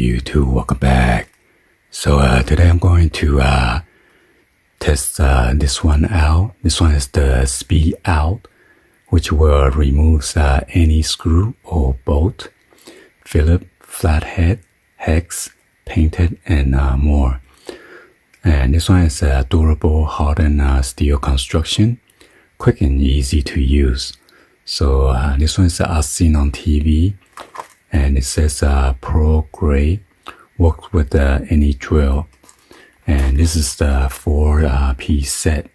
YouTube, welcome back. So today I'm going to test this one out. This one is the speed out, which will remove any screw or bolt, Phillips, flathead, hex, painted, and more. And this one is a durable hardened steel construction, quick and easy to use. So this one is as seen on TV, and it says Pro Grade, works with any drill. And this is the 4-piece set.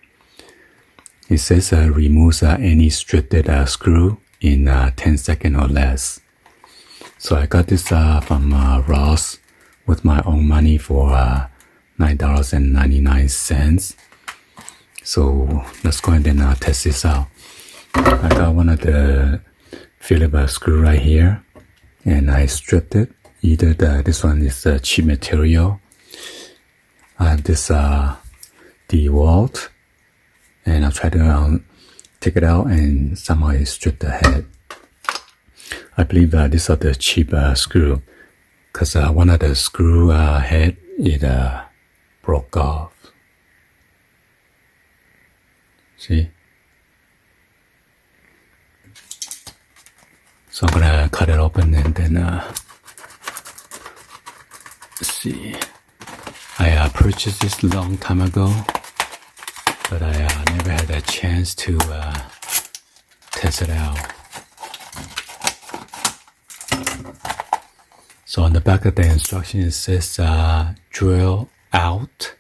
It says removes any stripped screw in 10 seconds or less. So I got this from Ross with my own money for $9.99. So let's go ahead and test this out. I got one of the Phillips screw right here, and I stripped it. Either this one is cheap material. I have this DeWalt, and I'll try to take it out, and somehow I stripped the head. I believe these are the cheap screw, because one of the screw head it broke off. See? So I'm gonna cut it open and then see. I purchased this a long time ago, but I never had a chance to test it out. So on the back of the instruction it says drill out,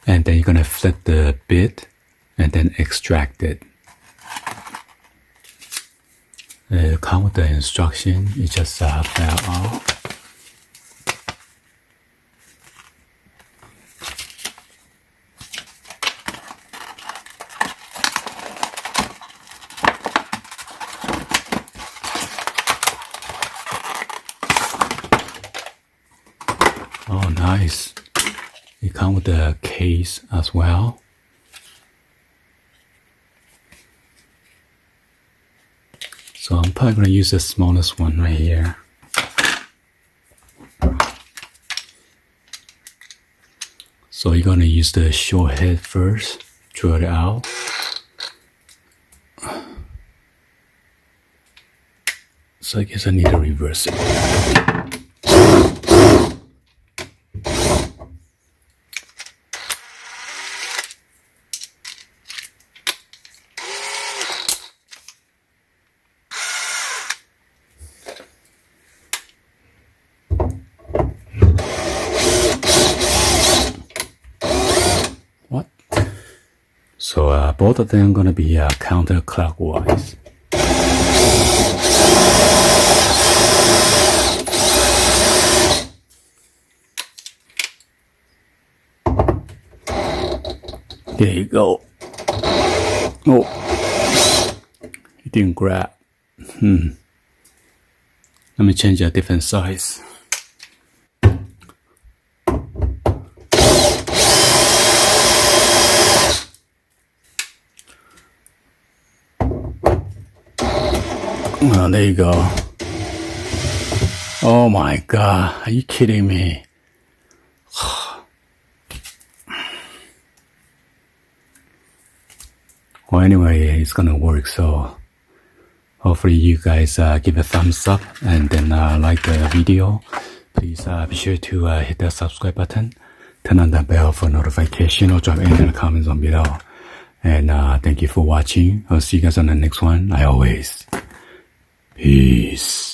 and then you're gonna flip the bit and then extract it. Come with the instruction, it just fell off. Oh, nice. It comes with the case as well. So I'm probably going to use the smallest one right here. So you're going to use the short head first, drill it out. So I guess I need to reverse it. What? So both of them are going to be counterclockwise. There you go. Oh, it didn't grab. Let me change a different size. Oh, there you go. Oh my God, are you kidding me? Well, anyway, it's gonna work, so hopefully you guys give a thumbs up and then like the video. Please be sure to hit the subscribe button, turn on the bell for notification, or drop any comments on below. And thank you for watching. I'll see you guys on the next one. Like always, peace.